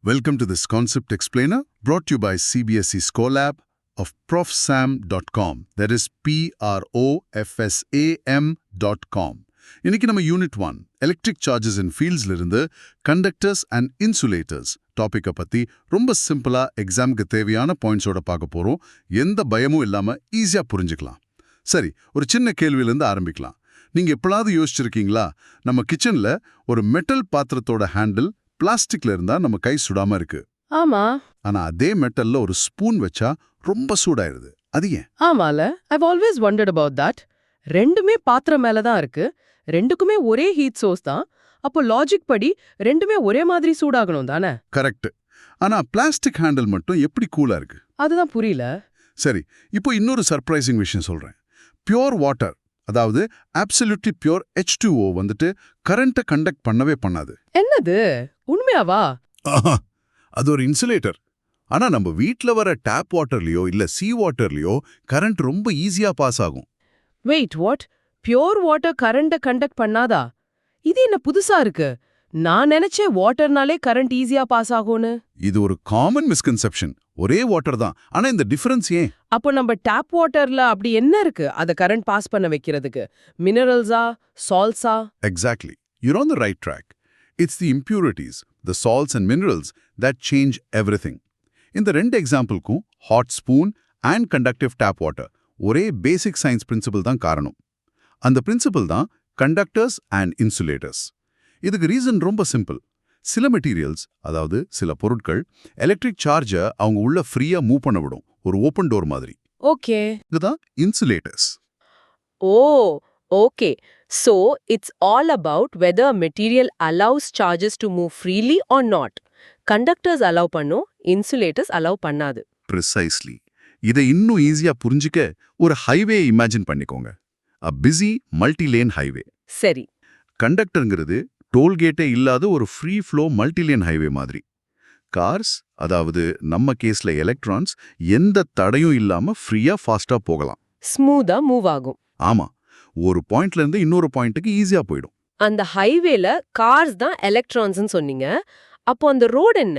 Welcome to this Concept Explainer, brought to you by CBSE Scolab of profsam.com. That is PROFSAM.com. இன்னைக்கு நம்ம unit 1 electric charges and ஃபீல்ட்ஸ்ல இருந்து conductors and insulators டாபிக்கை பத்தி ரொம்ப சிம்பிளா எக்ஸாமுக்கு தேவையான பாயிண்ட்ஸோட பார்க்க போறோம். எந்த பயமும் இல்லாம ஈஸியா புரிஞ்சுக்கலாம். சரி, ஒரு சின்ன கேள்வியிலிருந்து ஆரம்பிக்கலாம். நீங்க எப்பளாவது யோசிச்சிருக்கீங்களா, நம்ம கிச்சன்ல ஒரு மெட்டல் பாத்திரத்தோட ஹேண்டில் பிளாஸ்டிக்ல இருந்தா நம்ம கை சுடாம இருக்கு. ஆமா. ஆனா அதே மெட்டல்ல ஒரு ஸ்பூன் வச்சா ரொம்ப சூடாயிருது. அது ஏன்? ஆமால, I've always wondered about that. ரெண்டுமே பாத்திரம் மேல தான் இருக்கு. ரெண்டுக்குமே ஒரே ஹீட் சோர்ஸ் தான். அப்போ லாஜிக் படி ரெண்டுமே ஒரே மாதிரி சூடாகணும் தானே? கரெக்ட். ஆனா பிளாஸ்டிக் ஹேண்டில் மட்டும் எப்படி கூலா இருக்கு? அதுதான் புரியல. சரி, இப்போ இன்னொரு சர்ப்ரைசிங் விஷயம் சொல்றேன். பியூர் வாட்டர், அதாவது அப்சல்யூட்லி பியூர் H2O வந்துட்டு கரண்ட்டை கண்டக்ட் பண்ணவே பண்ணாது. என்னது, உண்மையாவா? ஆஹா, அது ஒரு இன்சுலேட்டர். ஆனா நம்ம வீட்ல வர டேப் வாட்டர்லயோ இல்ல சீ வாட்டர்லயோ கரண்ட் ரொம்ப ஈஸியா பாஸ் ஆகும். Wait, what? பியூர் வாட்டர் கரண்ட கண்டக்ட் பண்ணாதா? இது என்ன புதுசா இருக்கு? நான் நினைச்சேன் வாட்டர்னாலே கரண்ட் ஈஸியா பாஸ் ஆகும்னு. இது ஒரு காமன் மிஸ்கன்செப்ஷன். ஒரே வாட்டர் தான், ஆனா இந்த டிஃபரன்ஸ் ஏன்? அப்போ நம்ம டேப் வாட்டர்ல அப்படி என்ன இருக்கு அத கரண்ட் பாஸ் பண்ண வைக்கிறதுக்கு? மினரல்ஸா, சால்ட்ஸா? Exactly. You're on the right track. It's the impurities, the salts and minerals that change everything. இந்த ரெண்டு எக்ஸாம்பிள்க்கும் hot spoon and conductive tap water ஒரே பேசிக் சயின்ஸ் பிரின்சிபல் தான் காரணம். அந்த பிரின்சிபல் தான் கண்டக்டர்ஸ் அண்ட் இன்சுலேட்டர்ஸ். இதுக்கு ரீசன் ரொம்ப சிம்பிள். சில மெட்டீரியல்ஸ், அதாவது சில பொருட்கள் எலக்ட்ரிக் சார்ஜை அவங்க உள்ள ஃப்ரீயா மூவ் பண்ண விடும், ஒரு ஓப்பன் டோர் மாதிரி. ஓகே. இதுதான் insulators. Oh, okay. So, it's all about whether a material allows charges to move freely or not. Conductors allow பண்ணும், insulators allow பண்ணாது. Precisely. இதை இன்னும் ஈஸியா புரிஞ்சுக்க ஒரு ஹைவே இமேஜின் பண்ணிக்கோங்க. A busy multi-lane highway. சரி. கண்டக்டர்ங்கிறது டோல்கேட்டே இல்லாத ஒரு ஃப்ரீ ஃப்ளோ மல்டிலேன் ஹைவே மாதிரி. கார்ஸ், அதாவது நம்ம கேஸ்ல எலக்ட்ரான்ஸ், எந்த தடையும் இல்லாம ஃப்ரீயா ஃபாஸ்டா போகலாம். ஸ்மூதா மூவ் ஆகும். ஆமா, ஒரு பாயிண்ட்ல இருந்து இன்னொரு பாயிண்ட்டுக்கு ஈஸியா போயிடும். அந்த ஹைவேல கார்ஸ் தான் எலக்ட்ரான்ஸ்னு சொன்னீங்க. அப்போ அந்த ரோட் என்ன?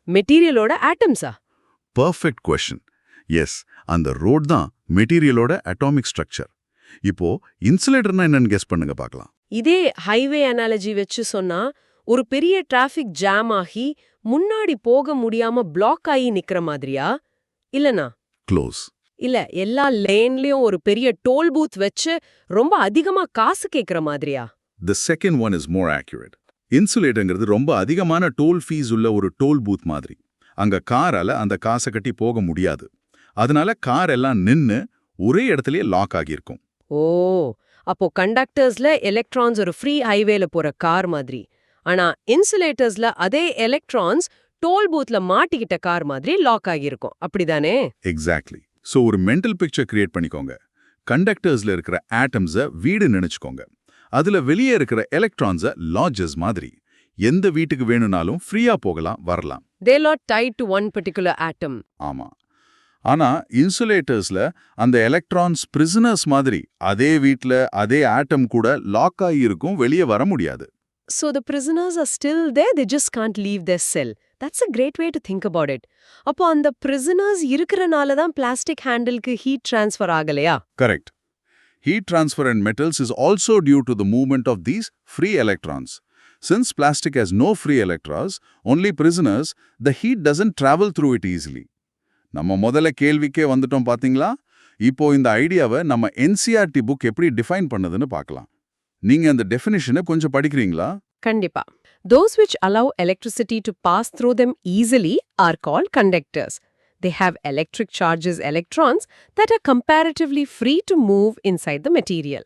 மெட்டீரியலோட ஆட்டம்ஸா? Perfect question. எஸ், அந்த ரோட் தான் மெட்டீரியலோட அட்டாமிக் ஸ்ட்ரக்சர். இப்போ இன்சுலேட்டர்னா என்னன்னு கெஸ் பண்ணுங்க பார்க்கலாம். இதே ஹைவே அனாலஜி வச்சு சொன்னா, ஒரு பெரிய டிராஃபிக் ஜாம் ஆகி முன்னாடி போக முடியாம பிளாக் ஆகி நிக்கிற மாதிரியா? இல்லனா? க்ளோஸ். இல்ல, எல்லா லேன்லயும் ஒரு பெரிய டோல் பூத் வச்சு ரொம்ப அதிகமா காசு கேக்குற மாதிரியா? The second one is more accurate. இன்சுலேட்டர்ங்கிறது ரொம்ப அதிகமான டோல் ஃபீஸ் உள்ள ஒரு டோல் பூத் மாதிரி. அங்க காரால அந்த காசை கட்டி போக முடியாது. அதனால கார் எல்லாம் நின்னு ஒரே இடத்துலயே லாக் ஆகியிருக்கும். ஓ, அப்போ கண்டக்டர்ஸ்ல எலக்ட்ரான்ஸ் ஒரு ஃப்ரீ ஹைவேல போற கார் மாதிரி. ஆனா இன்சுலேட்டர்ஸ்ல அதே எலக்ட்ரான்ஸ் டோல் பூத்ல மாட்டிக்கிட்ட கார் மாதிரி லாக் ஆகியிருக்கும். அப்படிதானே? எக்ஸாக்ட்லி. ஸோ ஒரு மென்டல் பிக்சர் கிரியேட் பண்ணிக்கோங்க. கண்டக்டர்ஸ்ல இருக்கிற ஆட்டம்ஸை வீடு நினைச்சுக்கோங்க. அதுல வெளியே இருக்கிற எலக்ட்ரான்ஸை லாட்ஜஸ் மாதிரி. எந்த வீட்டுக்கு வேணும்னாலும் ஃப்ரீயா போகலாம், வரலாம். They're not tied to one particular atom. ஆமா. ஆனா இன்சுலேட்டர்ஸ்ல அந்த எலக்ட்ரான்ஸ் பிரிசனர்ஸ் மாதிரி அதே வீட்ல அதே ஆட்டம் கூட லாக் ஆகி இருக்கும், வெளியே வர முடியாது. So the prisoners are still there, they just can't leave their cell. That's a great way to think about it. அப்போ அந்த prisoners இருக்கறனால தான் பிளாஸ்டிக் ஹேண்டிலுக்கு ஹீட் ட்ரான்ஸ்ஃபர் ஆகலையா? Correct. Heat transfer in metals is also due to the movement of these free electrons. Since plastic has no free electrons, only prisoners, the heat doesn't travel through it easily. நம்ம முதல்ல கேள்விக்கே வந்துட்டோம் பாத்தீங்களா? இப்போ இந்த ஐடியாவை நம்ம NCERT book எப்படி define பண்ணுதுன்னு பார்க்கலாம். நீங்க அந்த டெஃபினிஷனை கொஞ்சம் படிக்கிறீங்களா? கண்டிப்பா. Those which allow electricity to pass through them easily are called conductors. They have electric charges, electrons, that are comparatively free to move inside the material.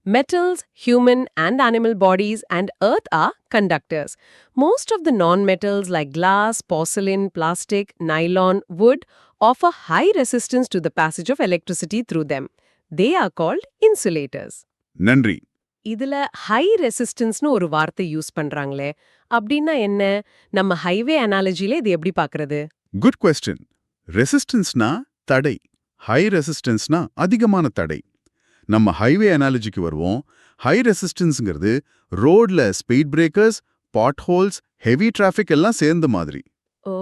Metals, human and animal bodies, and earth are conductors. Most of the non-metals like glass, porcelain, plastic, nylon, wood offer high resistance to the passage of electricity through them. They are called insulators. நன்றி. இதுல high ரெசிஸ்டன்ஸ்னு ஒரு வார்த்தை use பண்றாங்களே, அப்படின்னா என்ன? நம்ம highway அனாலஜில இது எப்படி பார்க்கறது? Good question. ரெசிஸ்டன்ஸ்னா தடை, ஹை ரெசிஸ்டன்ஸ்னா அதிகமான தடை. நம்ம ஹைவே அனாலஜிக்கு வருவோம். ஹை ரெசிஸ்டன்ஸ்ங்கிறது ரோட்ல ஸ்பீட் பிரேக்கர்ஸ், பாட் ஹோல்ஸ், ஹெவி டிராஃபிக் எல்லாம் சேர்ந்த மாதிரி. ஓ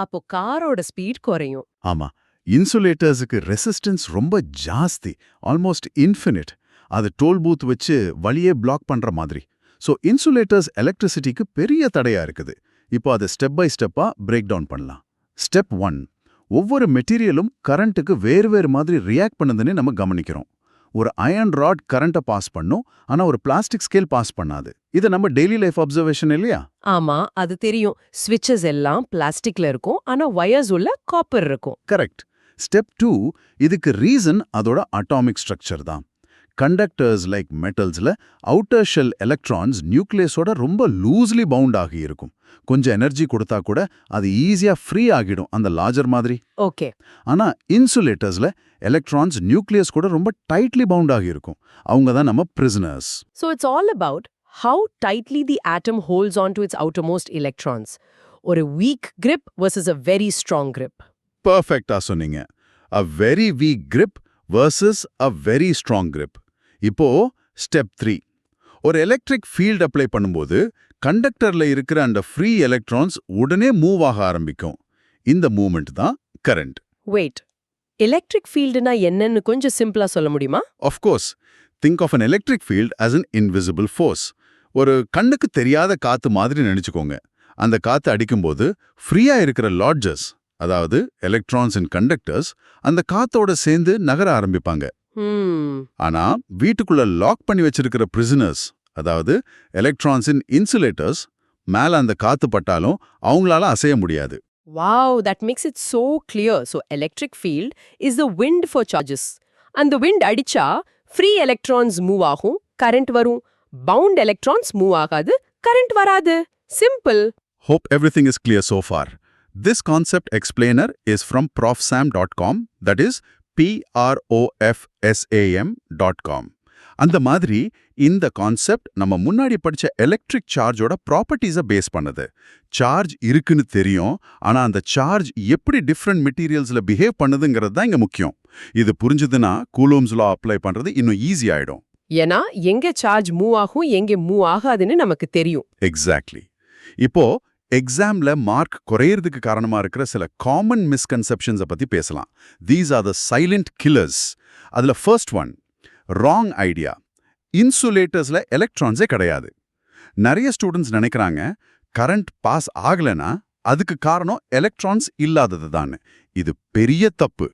அப்போ காரோட ஸ்பீட் குறையும். ஆமா, இன்சுலேட்டர்ஸுக்கு ரெசிஸ்டன்ஸ் ரொம்ப ஜாஸ்தி, ஆல்மோஸ்ட் இன்ஃபினிட். அது டோல் பூத் வச்சு வழியே பிளாக் பண்ற மாதிரி. ஸோ இன்சுலேட்டர்ஸ் எலக்ட்ரிசிட்டிக்கு பெரிய தடையா இருக்குது. இப்போ அதை ஸ்டெப் பை ஸ்டெப்பா பிரேக் டவுன் பண்ணலாம். ஸ்டெப் 1, ஒவ்வொரு மெட்டீரியலும் கரண்ட்டுக்கு வேறு வேறு மாதிரி ரியாக்ட் பண்ணுதுன்னு நம்ம கவனிக்கிறோம். ஒரு அயர்ன் ராட் கரண்ட்டை பாஸ் பண்ணும், ஆனா ஒரு பிளாஸ்டிக் ஸ்கேல் பாஸ் பண்ணாது. இது நம்ம டெய்லி லைஃப் அப்சர்வேஷன் இல்லையா? ஆமா அது தெரியும். ஸ்விட்சஸ் எல்லாம் பிளாஸ்டிக்ல இருக்கும், ஆனா வயர்ஸ் உள்ள காப்பர் இருக்கும். கரெக்ட். ஸ்டெப் 2, இதுக்கு ரீசன் அதோட அட்டாமிக் ஸ்ட்ரக்சர் தான். கண்டக்டர்ஸ் லைக் மெட்டல்ஸ்ல அவுட்டர் ஷெல் எலக்ட்ரான்ஸ் நியூக்ளியஸோட ரொம்ப லூஸ்லி பவுண்ட் ஆகி இருக்கும். கொஞ்சம் எனர்ஜி கொடுத்தா கூட அது ஈஸியா ஃப்ரீ ஆகிடும், அந்த லார்ஜர் மாதிரி. ஓகே. ஆனா இன்சுலேட்டர்ஸ்ல எலக்ட்ரான்ஸ் நியூக்ளியஸ் கூட ரொம்ப டைட்லி பவுண்ட் ஆகி இருக்கும். அவங்க தான் நம்ம prisoners. So it's all about how tightly the atom holds on to its outermost electrons. ஒரு weak grip versus a very strong grip. பர்ஃபெக்டா சொன்னீங்க. A very weak grip versus a very strong grip. இப்போ step 3, ஒரு electric field apply பண்ணும்போது கண்டக்டர்ல இருக்கிற அந்த free electrons உடனே move ஆக ஆரம்பிக்கும். இந்த மூவ்மெண்ட் தான் கரண்ட். Wait. எலக்ட்ரிக் ஃபீல்டுனா என்னன்னு கொஞ்சம் சிம்பிளா சொல்ல முடியுமா? Of course, think of an electric field as an invisible force. ஒரு கண்ணுக்கு தெரியாத காத்து மாதிரி நினைச்சுக்கோங்க. அந்த காத்து அடிக்கும்போது ஃப்ரீயா இருக்கிற லாட்ஜஸ், அதாவது எலக்ட்ரான்ஸ் அண்ட் கண்டக்டர்ஸ், அந்த காத்தோட சேர்ந்து நகர ஆரம்பிப்பாங்க. ஆனா வீட்டுக்குள்ள லாக் பண்ணி வச்சிருக்கிற பிரிசனர்ஸ், அதாவது எலக்ட்ரான்ஸ் இன் இன்சுலேட்டர்ஸ், மேல அந்த காத்து பட்டாலும் அவங்களால அசைய முடியாது. Wow, that makes it so clear. So electric field is the wind for charges. And the wind அடிச்சா free electrons move ஆகும், current வரும். Bound electrons move ஆகாது, current வராது. Simple. Hope everything is clear so far. This concept explainer is from profsam.com, that is profsam.com. அந்த மாதிரி இந்த concept நம்ம முன்னாடி படிச்ச எலக்ட்ரிக் சார்ஜோட ப்ராப்பர்ட்டிஸை பேஸ் பண்ணுது. சார்ஜ் இருக்குன்னு தெரியும், ஆனா அந்த சார்ஜ் எப்படி டிஃப்ரெண்ட் மெட்டீரியல்ஸ்ல பிஹேவ் பண்ணுதுங்கிறது தான் இங்க முக்கியம். இது புரிஞ்சுதுன்னா கூலோம்ஸ் லா அப்ளை பண்றது இன்னும் ஈஸி ஆயிடும். ஏன்னா எங்க சார்ஜ் மூவ் ஆகும், எங்க மூவ் ஆகாதுன்னு நமக்கு தெரியும். எக்ஸாக்ட்லி. இப்போ எக்ஸாம்ல மார்க் குறையறதுக்கு காரணமா இருக்கிற சில காமன் மிஸ்கன்செப்ஷன்ஸை பத்தி பேசலாம். These are the silent killers. அதுல ஃபர்ஸ்ட் ஒன், ராங் ஐடியா. இன்சுலேட்டர்ஸ்ல எலக்ட்ரான்ஸே கிடையாது. நிறைய ஸ்டூடெண்ட்ஸ் நினைக்கிறாங்க கரண்ட் பாஸ் ஆகலைன்னா அதுக்கு காரணம் எலக்ட்ரான்ஸ் இல்லாதது தான். இது பெரிய தப்பு.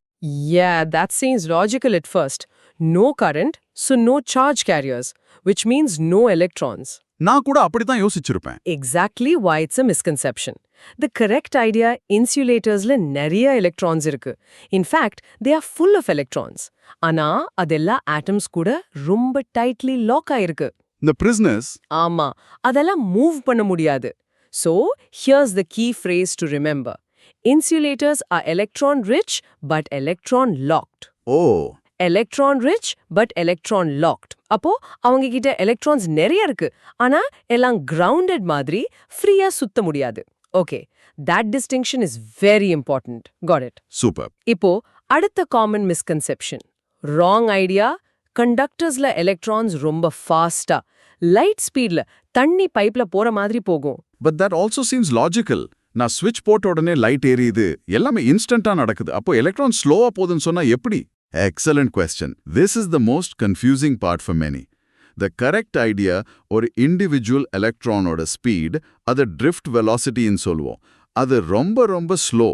Yeah, that seems logical at first. No current, so no charge carriers, which means no electrons. நான் கூட அப்படித்தான் யோசிச்சிருப்பேன். Exactly why it's a misconception. The correct idea, insulatorஸ்ல நிறைய electrons இருக்கு. In fact, they are full of electrons. ஆனா அதெல்லாம் atoms கூட ரொம்ப tightly lock ஆயிருக்கு. The prisoners. ஆமா, அதெல்லாம் move பண்ண முடியாது. So, here's the key phrase to remember. Insulators are electron rich but electron locked. Oh. Electron rich but electron locked. அப்போ அவங்க கிட்ட எலக்ட்ரான்ஸ் நிறைய இருக்கு, ஆனா எல்லாம் grounded மாதிரி ஃப்ரீயா சுத்த முடியாது. Okay, that distinction is very important. Got it? Super. இப்போ அடுத்த common misconception. Wrong idea. கண்டக்டர்ஸ்ல எலக்ட்ரான்ஸ் ரொம்ப ஃபாஸ்டா லைட் ஸ்பீட்ல தண்ணி பைப்ல போற மாதிரி போகும். But that also seems logical. நான் ஸ்விட்ச் போட்ட உடனே லைட் எரியுது, எல்லாமே இன்ஸ்டன்ட்டா நடக்குது. அப்போ எலக்ட்ரான் ஸ்லோவா போகுதுன்னு சொன்னா எப்படி? Excellent question. This is the most confusing part for many. The correct idea ஒரு individual electronோட speed, அது drift velocity ன்னு சொல்லுவோம். அது ரொம்ப ரொம்ப slow.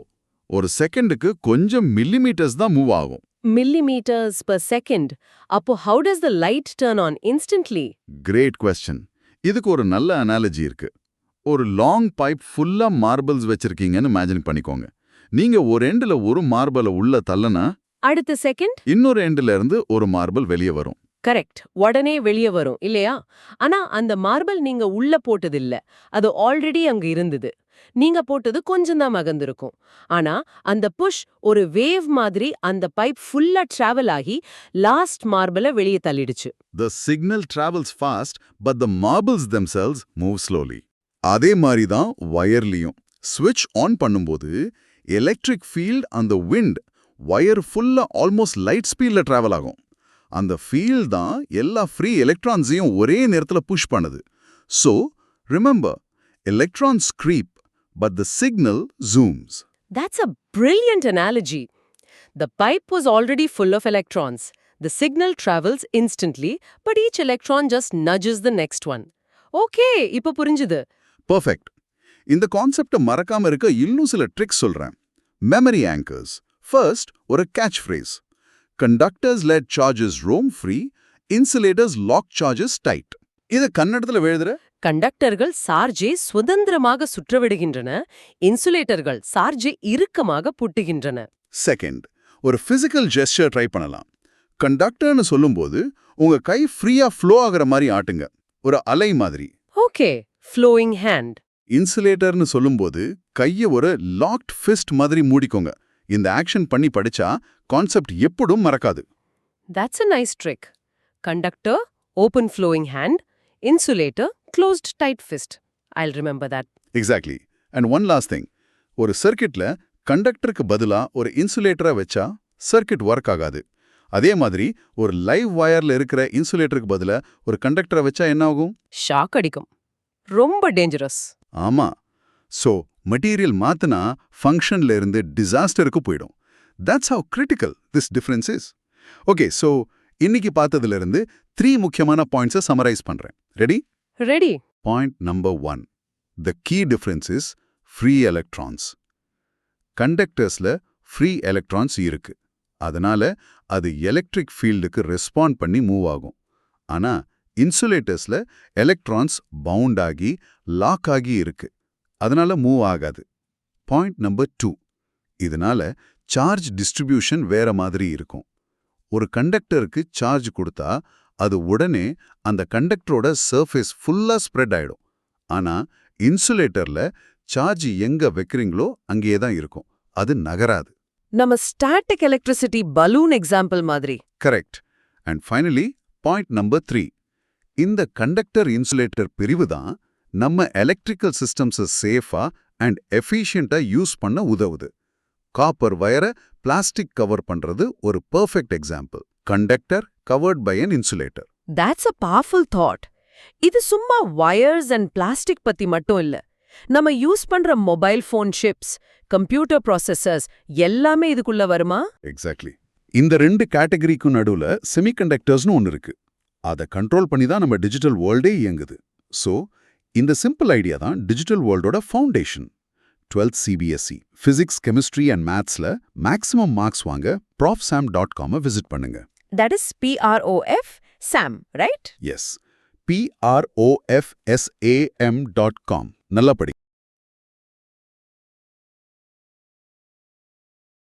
ஒரு செகண்டுக்கு கொஞ்சம் மில்லிமீட்டர்ஸ் தான் மூவ் ஆகும். Millimeters per second. அப்போ how does the light turn on instantly? Great question. இதுக்கு ஒரு நல்ல அனாலஜி இருக்கு. ஒரு லாங் பைப் ஃபுல்லா மார்பிள்ஸ் வச்சிருக்கீங்கன்னு இமேஜின் பண்ணிக்கோங்க. நீங்க ஒரு எண்டுல ஒரு மார்பலை உள்ள தள்ளனா அடுத்த செகண்ட் இன்னொரு எண்டுல இருந்து ஒரு மார்பிள் வெளியே வரும். கரெக்ட், உடனே வெளியே வரும் இல்லையா? ஆனா அந்த மார்பிள் நீங்க உள்ள போட்டது இல்ல, அது ஆல்ரெடி அங்க இருந்தது. நீங்க போட்டது கொஞ்சம் தான் மகந்திருக்கும். ஆனா அந்த புஷ் ஒரு வேவ் மாதிரி அந்த பைப் ஃபுல்லா டிராவல் ஆகி லாஸ்ட் மார்பிளை வெளியே தள்ளிடுச்சு. The signal travels fast, but the marbles themselves move slowly. அதே மாதிரி தான் வயர்லியும். ஸ்விட்ச் ஆன் பண்ணும்போது எலக்ட்ரிக் ஃபீல்ட் அந்த விண்ட் வயர் ஃபுல்லா ஆல்மோஸ்ட் லைட் ஸ்பீட்ல டிராவல் ஆகும். அந்த ஃபீல்ட் தான் எல்லா ஃப்ரீ எலக்ட்ரான்ஸையும் ஒரே நேரத்துல புஷ் பண்ணுது. So remember, electrons creep, but the signal zooms. That's a brilliant analogy. The pipe was already full of electrons. The signal travels instantly, but each electron just nudges the next one. Okay, இப்ப புரிஞ்சுது. Perfect. இந்த கான்செப்ட மறக்காம இருக்க இன்னும் சில tricks சொல்றேன். Memory anchors. First, ஒரு catch phrase. Conductors let charges roam free, insulators lock charges tight. இது கன்னடத்துல எழுதுற கண்டக்டர்கள் சார்ஜை சுதந்திரமாக சுற்றவிடுகின்றன, இன்சுலேட்டர்கள் சார்ஜை இறுக்கமாக பூட்டுகின்றன. செகண்ட், ஒரு பிசிக்கல் ஜெஸ்டர் ட்ரை பண்ணலாம். கண்டக்டர்னு சொல்லும்போது உங்க கை ஃப்ரீயா ஃப்ளோ ஆகுற மாதிரி ஆட்டுங்க, ஒரு அலை மாதிரி. Okay, flowing hand. இன்சுலேட்டர்னு சொல்லும்போது கையை ஒரு லாக்ட் ஃபிஸ்ட் மாதிரி மூடிக்கோங்க. இந்த ஆக்ஷன் பண்ணி படிச்சா கான்செப்ட் எப்படும் மறக்காது. That's a nice trick. Conductor, open flowing hand. Insulator, closed tight fist. I'll remember that. Exactly. And one last thing, ஒரு சர்க்கிட்ல கண்டக்டருக்கு பதிலா ஒரு இன்சுலேட்டரை வச்சா சர்க்கிட் ஒர்க் ஆகாது. அதே மாதிரி ஒரு லைவ் வயர்ல இருக்கிற இன்சுலேட்டருக்கு பதிலா ஒரு கண்டக்டரை வச்சா என்ன ஆகும்? ஷாக் அடிக்கும். ரொம்ப டேஞ்சரஸ். ஆமா. சோ மெட்டீரியல் மாத்தினா ஃபங்க்ஷன்ல இருந்து டிசாஸ்டருக்கு போயிடும். That's how critical this difference is. Okay, so இன்னைக்கு பார்த்ததுல இருந்து 3 முக்கியமான பாயிண்ட்ஸை சமரைஸ் பண்றேன். Ready? Ready. Point number 1. The key difference is free electrons. கண்டக்டர்ஸ்ல ஃப்ரீ எலக்ட்ரான்ஸ் இருக்கு. அதனால அது எலக்ட்ரிக் ஃபீல்டுக்கு ரெஸ்பாண்ட் பண்ணி மூவ் ஆகும். ஆனா இன்சுலேட்டர்ஸ்ல எலக்ட்ரான்ஸ் பவுண்ட் ஆகி லாக் ஆகி இருக்கு. அதனால மூவ் ஆகாது. Point number 2. இதனால சார்ஜ் டிஸ்ட்ரிபியூஷன் வேற மாதிரி இருக்கும். ஒரு கண்டக்டருக்கு சார்ஜ் கொடுத்தா அது உடனே அந்த கண்டக்டரோட சர்ஃபேஸ் ஃபுல்லா ஸ்ப்ரெட் ஆயிடும். ஆனா இன்சுலேட்டர்ல சார்ஜ் எங்க வைக்கிறீங்களோ அங்கேயே தான் இருக்கும், அது நகராது. நம்ம ஸ்டாட்டிக் எலக்ட்ரிசிட்டி பலூன் எக்ஸாம்பிள் மாதிரி. Correct. And finally point number 3. இந்த கண்டக்டர் இன்சுலேட்டர் பிரிவு தான் நம்ம எலக்ட்ரிக்கல் சிஸ்டம்ஸை சேஃபா அண்ட் எஃபிஷியண்டா யூஸ் பண்ண உதவுது. காப்பர் வயரை பிளாஸ்டிக் கவர் பண்றது ஒரு perfect example. Conductor covered by an insulator. That's a powerful thought. இது சும்மா வயர்ஸ் அண்ட் பிளாஸ்டிக் பத்தி மட்டும் இல்ல. நம்ம யூஸ் பண்ற mobile phone chips, computer processors எல்லாமே இதுக்குள்ள வருமா? எக்ஸாக்ட்லி. இந்த 2 கேட்டகரிக்கும் நடுவுல செமிகண்டக்டர்ஸ்னு ஒன்னு இருக்கு. அதை கண்ட்ரோல் பண்ணி தான் நம்ம டிஜிட்டல் வேர்ல்டே இயங்குது. ஸோ இந்த சிம்பிள் ஐடியா தான் டிஜிட்டல் வேர்ல்டோட foundation. 12th CBSE physics, chemistry and மேத்ஸ்ல மேக்ஸிமம் மார்க்ஸ் வாங்க profsam.com விசிட் பண்ணுங்க. That is PROF SAM, right? Yes, PROFSAM.com. நல்லா படி.